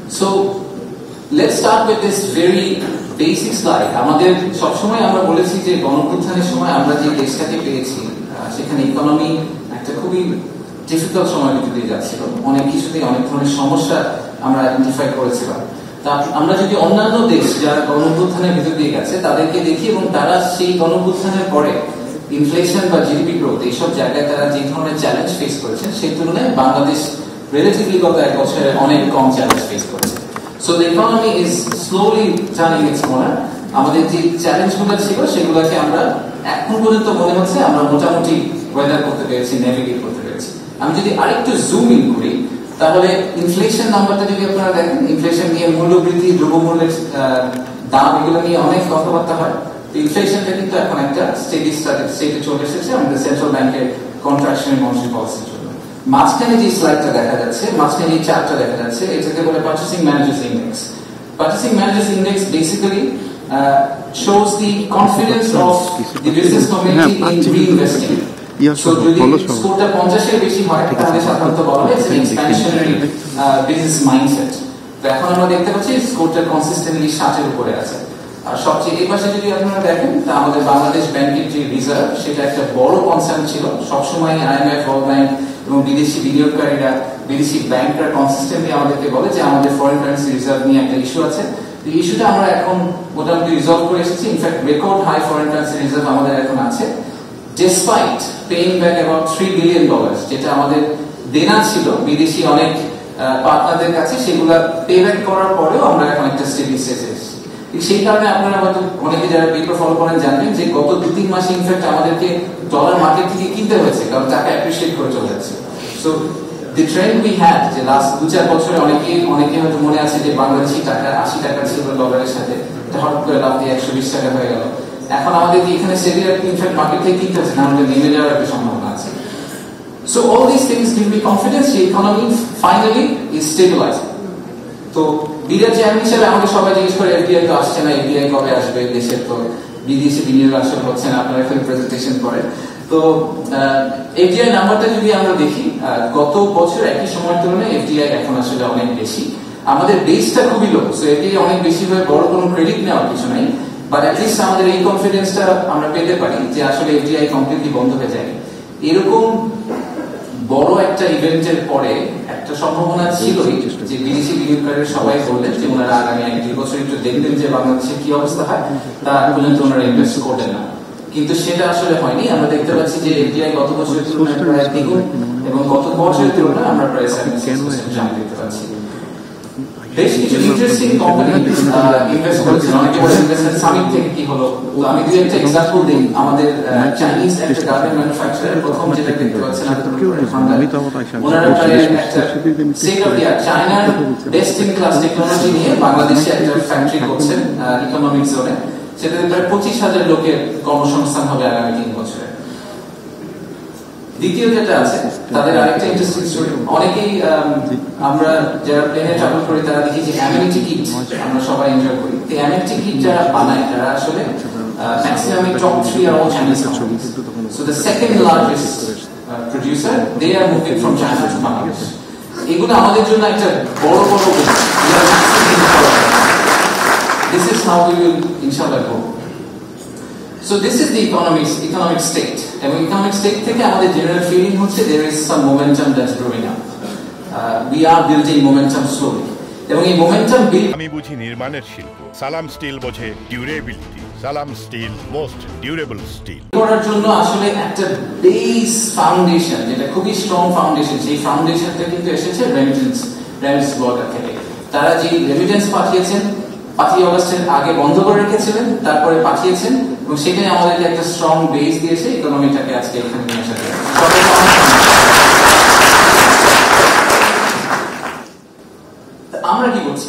So let's start with this very basic slide. আমাদের সবসময় আমরা বলেছি যে গণঅভ্যুত্থানের সময় আমরা যে দেশটাকে পেয়েছি সেখানে ইকোনমি একটা খুবই ডিফিকাল্ট সময় দিয়ে যাচ্ছিল, অনেক কিছুতেই অনেক ধরনের সমস্যা আমরা আইডেন্টিফাই করেছিলাম। তা আমরা যদি অন্যান্য দেশ যারা গণঅভ্যুত্থানের ভিতর দিয়ে গেছে তাদেরকে দেখি এবং তারা সেই গণঅভ্যুত্থানের পরে ইনফ্লেশন বা জিডিপি গ্রোথ এইসব জায়গায় তারা যে ধরনের চ্যালেঞ্জ ফেস করেছেন সেই তুলনায় বাংলাদেশ রিলেটিভলি গত এক বছরে অনেক কম চ্যালেঞ্জ ফেস করেছে। So the economy is slowly turning it's corner. আমাদের যে চ্যালেঞ্জগুলো ছিল সেগুলোকে আমরা এখন পর্যন্ত মনে হচ্ছে আমরা মোটামুটি ওয়েদার করতে পেরেছি, নেভিগেট করতে পেরেছি। আমি যদি আরেকটু জুম ইন করি তাহলে ইনফ্লেশন নাম্বারটা যদি আপনারা দেখেন, ইনফ্লেশন নিয়ে মূল্যবৃদ্ধি, দ্রব্যমূল্যের দাম এগুলো নিয়ে অনেক কথাবার্তা হয়। ইনফ্লেশনটা কিন্তু এখন একটা স্টেডি স্টেটে চলে এসেছে আমাদের সেন্ট্রাল ব্যাংকের কন্ট্রাকশনের মনিটারি পলিসির জন্য। মাঝখানে যে স্লাইডটা দেখা যাচ্ছে, মাঝখানে যে চার্টটা দেখা যাচ্ছে, এটাকে বলে purchasing managers index. Purchasing Managers Index basically shows the confidence of the business community in reinvesting. So যদি স্কোরটা 50 এর বেশি হয় তাহলে সাধারণত বলা হয় it's an expansionary business mindset. তো এখন আমরা দেখতে পাচ্ছি স্কোরটা কনসিস্টেন্টলি 60 এর উপরে আছে। আর সবচেয়ে এই পাশে যদি আপনারা দেখেন তা আমাদের বাংলাদেশ ব্যাংকের যে রিজার্ভ সেটা একটা বড় কনসার্ন ছিল সবসময়। IMF, ওয়ার্ল্ড ব্যাংক এবং বিদেশি বিনিয়োগকারীরা, বিদেশি ব্যাংকরা কনসিস্টেন্টলি আমাদেরকে বলে যে আমাদের ফরেন কারেন্সি রিজার্ভ নিয়ে একটা ইস্যু আছে। এই ইস্যুটা আমরা এখন মোটামুটি রিজলভ করে এসেছি। In fact record high foreign currency reserve আমাদের এখন আছে, despite paying back about $3 billion, যেটা আমাদের দেনা ছিল বিদেশি অনেক পার্টনারদের কাছে, সেগুলো পে ব্যাক করার পরেও আমরা এখন একটা স্টেডি স্টেজে এসেছি। সেই কারণে আপনারা হয়তো অনেকে যারা পেপার ফলো করেন জানবেন যে গত 2-3 মাসে ইনফ্যাক্ট আমাদেরকে ডলার মার্কেট থেকে কিনতে হয়েছে, কারণ টাকা অ্যাপ্রিশিয়েট করে চলে যাচ্ছে। So the trend we had যে লাস্ট 2-4 বছরে অনেকে হয়তো মনে আছে যে বাংলাদেশি টাকা 80 টাকা ছিল ডলারের সাথে, এটা হঠাৎ করে লাভ দিয়ে 120 টাকা হয়ে গেল। এখন আমাদের এখানে সেভিয়ার ইনফ্যাক্ট মার্কেট থেকে কিনতে হচ্ছে না, আমাদের নেমে যাওয়ার একটা সম্ভাবনা আছে। So all these things give me confidence the economy finally is stabilizing. তো বিদেশ চেয়ারম্যান হিসেবে আমাকে সবাই জিজ্ঞেস করে এফডিআই তো আসছে না, এফডিআই কবে আসবে, দেশের তো বিদেশি বিনিয়োগ আসলে হচ্ছে না, আপনারা এখন প্রেজেন্টেশন করে। তো এফডিআই নাম্বারটা যদি আমরা দেখি গত বছর একই সময়ের তুলনায় এফডিআই এখন আসলে অনেক বেশি। আমাদের বেসটা খুবই লো, সো এফডিআই অনেক বেশি হয়ে বড় কোনো ক্রেডিট নেওয়ার কিছু নাই, বাট অ্যাটলিস্ট আমাদের এই কনফিডেন্সটা আমরা পেতে পারি যে আসলে এফডিআই কমপ্লিটলি বন্ধ হয়ে যায়। এরকম বড় একটা ইভেন্টের পরে একটা সম্ভাবনা ছিলই যে বিদেশি বিনিয়োগকারীরা সবাই বললেন যে ওনারা আগামী 1-2 বছর একটু দেখবেন যে বাংলাদেশের কি অবস্থা হয়, তা পর্যন্ত ওনারা ইনভেস্ট করবেন না। কিন্তু সেটা আসলে হয়নি। আমরা দেখতে পাচ্ছি যে এফডিআই গত বছরের তুলনায় প্রায় দ্বিগুণ এবং গত বছরের তুলনায় আমরা প্রায় 76% দেখতে পাচ্ছি। বেশ কিছু ইন্টারেস্টিং কোম্পানি ইনভেস্ট করেছে। অনেকে বলে ইনভেস্টমেন্ট সামিট থেকে কি হলো, তো আমি দুই একটা এক্সাম্পল দিই। আমাদের চাইনিজ একটা গার্মেন্ট ম্যানুফ্যাকচারার প্রথম যেটা দেখতে পাচ্ছেন ওনারা একটা স্টেট অফ দি আর্ট চায়নার বেস্ট ইন ক্লাস টেকনোলজি নিয়ে বাংলাদেশে একটা ফ্যাক্টরি করছেন ইকোনমিক জোনে। সেটাতে প্রায় 25,000 লোকের কর্মসংস্থান হবে আগামী 3 বছরে। দ্বিতীয় যেটা আছে তাদের আরেকটা ইন্টারেস্টিং স্টোরি, অনেকেই আমরা যারা প্লেনে ট্রাভেল করি তারা দেখি যে অ্যামেনিটি কিট আমরা সবাই এনজয় করি। তো অ্যামেনিটি কিট যারা বানায় তারা আসলে maximum top 3 are all Chinese companies. So the second largest producer they are moving from China to Bangladesh. এগুলো আমাদের জন্য একটা বড় বড় this is how we will inshallah go. So this is the economic state. And economic state থেকে আমাদের general feeling হচ্ছে there is some momentum that's growing up. We are building momentum slowly. এবং এই momentum build আমি বুঝি নির্মাণের শিল্প, সালাম স্টিল বোঝে ডিউরেবিলিটি, সালাম স্টিল মোস্ট ডিউরেবল স্টিল। করার জন্য আসলে একটা বেস ফাউন্ডেশন, যেটা খুবই স্ট্রং ফাউন্ডেশন, সেই ফাউন্ডেশনটা কিন্তু এসেছে রেমিটেন্স বর্ডার থেকে। তারা যে রেমিটেন্স পাঠিয়েছেন 5 আগস্টের আগে বন্ধ করে রেখেছিলেন, তারপরে পাঠিয়েছেন এবং সেটাই আমাদেরকে একটা স্ট্রং বেস দিয়েছে ইকোনমিটাকে আজকে এখানে নিয়ে আসার জন্য। আমরা কি করছি?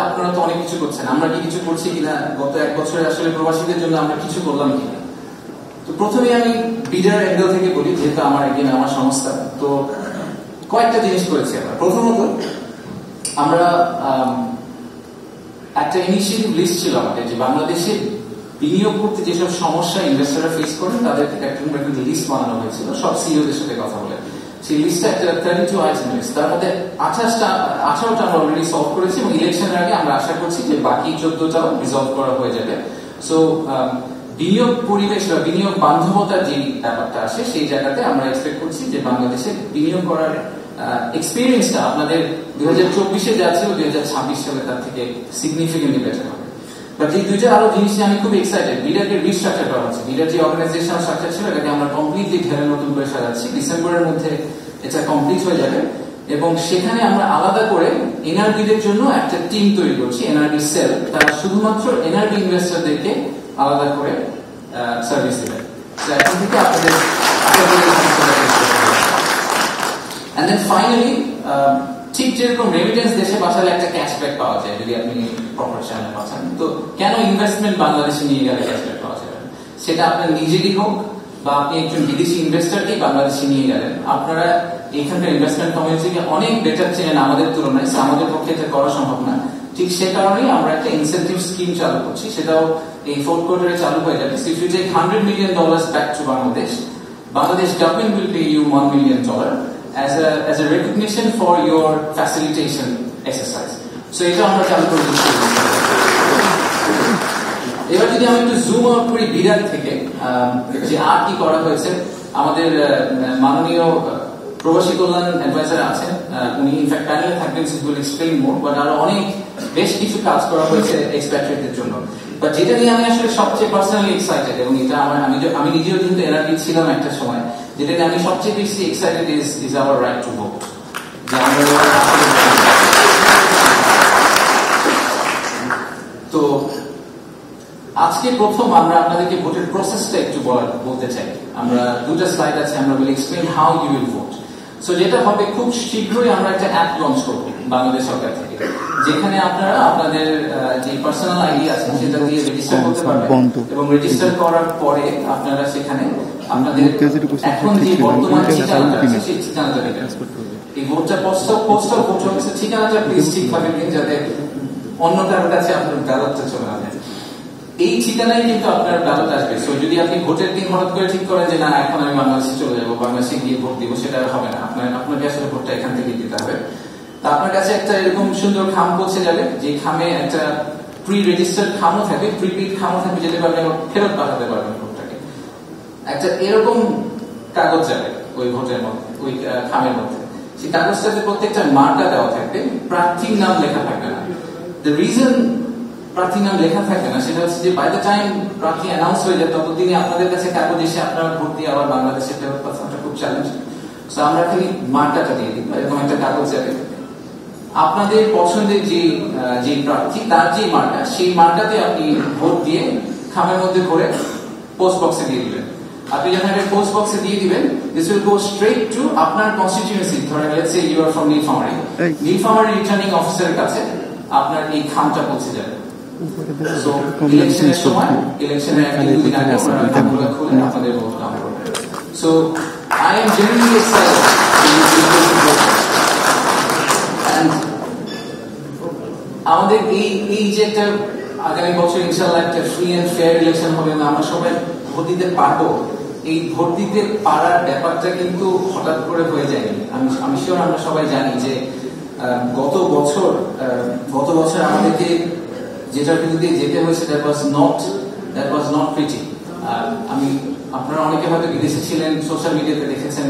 আপনারা তো অনেক কিছু করছেন, আমরা কি কিছু করছি কিনা, গত 1 বছরে আসলে প্রবাসীদের জন্য আমরা কিছু করলাম কিনা। তো প্রথমে আমি বিডার অ্যাঙ্গেল থেকে বলি, যেহেতু আমার সংস্থা, তো কয়েকটা জিনিস করেছি আমরা। প্রথমত আমরা একটা ইনিশিয়েটিভ লিস্ট ছিল আমাদের যে বাংলাদেশে বিনিয়োগ করতে যেসব সমস্যা ইনভেস্টররা ফেস করেন তাদের একটা লিস্ট বানানো হয়েছিল সব সিইওদের সাথে কথা বলে। সেই লিস্টটা একটা 32 আইটেম লিস্ট, তার মধ্যে 18টা আমরা অলরেডি সলভ করেছি এবং ইলেকশনের আগে আমরা আশা করছি যে বাকি 14টাও রিজলভ করা হয়ে যাবে। সো বিনিয়োগ পরিবেশ বা বিনিয়োগ বান্ধবতার যে ব্যাপারটা আসে সেই জায়গাতে আমরা এক্সপেক্ট করছি যে বাংলাদেশে বিনিয়োগ করার এক্সপিরিয়েন্সটা আপনাদের 2024-এ যা ছিল 2026 সালে তার থেকে সিগনিফিকেন্টলি বেটার হবে। বাট এই দুইটা আরো জিনিস নিয়ে আমি খুব এক্সাইটেড। বিডাকে রিস্ট্রাকচার করা হচ্ছে, বিডার যে অর্গানাইজেশনাল স্ট্রাকচার ছিল এটাকে আমরা কমপ্লিটলি ঢেলে নতুন করে সাজাচ্ছি। ডিসেম্বরের মধ্যে এটা কমপ্লিট হয়ে যাবে এবং সেখানে আমরা আলাদা করে এনআরবিদের জন্য একটা টিম তৈরি করছি, এনআরবি সেল। তারা শুধুমাত্র এনআরবি ইনভেস্টরদেরকে আলাদা করে সার্ভিস দেবে। এখন থেকে আপনাদের and then finally ঠিক যেরকম রেমিটেন্স দেশে পাঠালে একটা ক্যাশব্যাক পাওয়া যায় যদি আপনি প্রপার চ্যানেলে পাঠান, তো কেন ইনভেস্টমেন্ট বাংলাদেশে নিয়ে গেলে ক্যাশব্যাক পাওয়া যাবে? সেটা আপনার নিজেরই হোক বা আপনি একজন বিদেশি ইনভেস্টরকেই বাংলাদেশে নিয়ে গেলেন, আপনারা এখানকার ইনভেস্টমেন্ট কমিউনিটিকে অনেক বেটার চেনেন আমাদের তুলনায়, আমাদের পক্ষে এটা করা সম্ভব না। ঠিক সে কারণেই আমরা একটা ইনসেন্টিভ স্কিম চালু করছি, সেটাও এই ফোর্থ কোয়ার্টারে চালু হয়ে যাবে। If you take $100 million back to Bangladesh government will pay you $1 million as a recognition for your facilitation exercise. So এটা আমরা চালু করে দিচ্ছি। এবার যদি আমি একটু জুম আউট করি বিরাট থেকে, যে আর কি করা হয়েছে, আমাদের মাননীয় প্রবাসী কল্যাণ অ্যাডভাইজার আছেন, উনি ইনফ্যাক্ট প্যানেলে থাকবেন, উইল এক্সপ্লেইন মোর, বাট আরো অনেক বেশ কিছু কাজ করা হয়েছে এক্সপ্যাট্রিয়েটদের জন্য। বাট যেটা নিয়ে আমি আসলে সবচেয়ে পার্সোনালি এক্সাইটেড, এবং এটা আমি নিজেও কিন্তু এনআরবি ছিলাম একটা সময়, যেটা নিয়ে আমি সবচেয়ে বেশি excited is our right to vote. তো আজকে প্রথম আমরা আপনাদেরকে ভোটের প্রসেসটা একটু বলতে চাই। আমরা দুটো স্লাইড আছে, আমরা will explain how you will vote. So যেটা হবে, খুব শীঘ্রই আমরা একটা অ্যাপ লঞ্চ করব বাংলাদেশ সরকার থেকে, যেখানে আপনারা আপনাদের যে পার্সোনাল আইডি আছে সেটা দিয়ে রেজিস্টার করতে পারবেন, এবং রেজিস্টার করার পরে আপনারা সেখানে আপনাদের এখন যে বর্তমান ঠিকানাটা আছে সেই ঠিকানাটা দেবেন। এই ভোটটা পোস্ট অফ ভোট অফিসের ঠিকানাটা প্লিজ ঠিকভাবে দিন, যাতে অন্য কারোর কাছে আপনার ব্যালটটা চলে না যায়। এই ঠিকানায় কিন্তু আপনার ব্যালট আসবে। সো যদি আপনি ভোটের দিন হঠাৎ করে ঠিক করেন যে না এখন আমি বাংলাদেশে চলে যাবো, বাংলাদেশে গিয়ে ভোট দিব, সেটা হবে না। আপনাকে আসলে ভোটটা এখান থেকে দিতে হবে। তা আপনার কাছে একটা এরকম সুন্দর খাম পৌঁছে যাবে, যে খামে একটা প্রি রেজিস্টার্ড খামও থাকবে, প্রিপেড খামও থাকবে, যেটা আপনি ফেরত পাঠাতে পারবেন ভোটটাকে। একটা এরকম কাগজ যাবে ওই ভোটের মধ্যে, ওই খামের মধ্যে। সেই কাগজটাতে প্রত্যেকটা মার্কা দেওয়া থাকবে, প্রার্থীর নাম লেখা থাকবে না। দ্য রিজন প্রার্থীর নাম লেখা থাকবে না সেটা হচ্ছে যে বাই দ্য টাইম প্রার্থী অ্যানাউন্স হয়ে যায় ততদিনই আপনাদের কাছে কাগজ এসে আপনারা ভোট দিয়ে আবার বাংলাদেশে ফেরত পাঠানোটা খুব চ্যালেঞ্জ। সো আমরা খালি মার্কাটা দিয়ে দিই, এরকম একটা কাগজ যাবে। আপনাদের পছন্দের যে প্রার্থী তার যে মার্কা, সেই মার্কাতে আপনি ভোট দিয়ে খামের মধ্যে ভরে পোস্ট বক্সে দিয়ে দিবেন। আপনি যখন একটা পোস্ট বক্সে দিয়ে দিবেন, this will go straight to আপনার কনস্টিটিউয়েন্সি। ধরেন let's say you are from Nilphamari returning অফিসারের কাছে আপনার এই খামটা পৌঁছে যাবে। সো ইলেকশনের সময়, ইলেকশনের একদিন আগে আমরা খামগুলো খুলে আপনাদের ভোট কাউন্ট করব। So I am genuinely excited. আমাদের এই যে একটা আগামী বছর ইনশাআল্লাহ একটা ফ্রি এন্ড ফেয়ার ইলেকশন হবে, আমরা সবাই ভোট দিতে পারবো। এই ভোট দিতে পারার ব্যাপারটা কিন্তু হঠাৎ করে হয়ে যায়নি। আমি শিওর আমরা সবাই জানি যে গত বছর আমাদেরকে যেটার বিরুদ্ধে যেতে হয়েছে দ্যাট ওয়াজ নট প্রিটি। আপনারা অনেকে হয়তো বিদেশে ছিলেন, সোশ্যাল মিডিয়াতে দেখেছেন।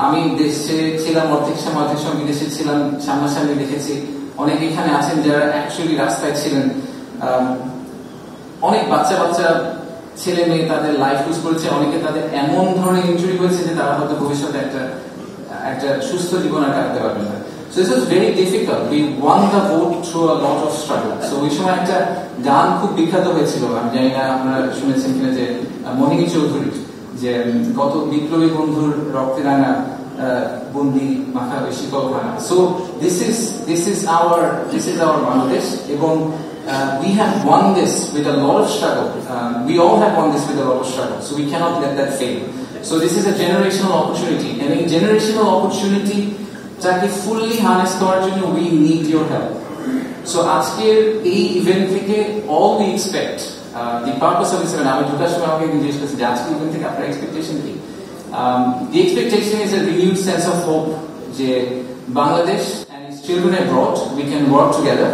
আমি দেশে ছিলাম অর্ধেক সময় বিদেশে ছিলাম, সামনাসামনি দেখেছি। অনেকে এখানে আছেন যারা অ্যাকচুয়ালি রাস্তায় ছিলেন। অনেক বাচ্চা ছেলে মেয়ে তাদের লাইফ লুজ করেছে, অনেকে তাদের এমন ধরনের ইনজুরি হয়েছে যে তারা হয়তো ভবিষ্যতে একটা সুস্থ জীবন আর কাটাতে পারবে না। So this was very difficult. We won the vote through a lot of struggle. So ওই সময় একটা গান খুব বিখ্যাত হয়েছিল, আমি জানি না আপনারা শুনেছেন কিনা, যে মোহিনী চৌধুরী, যে কত বিপ্লবী বন্ধুর রক্তে রাঙা বন্দি মাথা বেশি কলখানা। So this is our Bangladesh, এবং we have won this with a lot of struggle. We all have won this with a lot of struggle. So we cannot let that fail. So this is a generational opportunity, and a generational opportunity যাকে fully harness করার জন্য we need your help. So আজকের এই event থেকে all we expect, the purpose of this event, আমি ঢোকার সময় আমাকে জিজ্ঞেস করছি যে আজকের ইভেন্ট থেকে আপনার এক্সপেকটেশন কি। The expectation is a renewed sense of hope যে Bangladesh and its children abroad, we can work together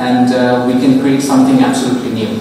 and we can create something absolutely new.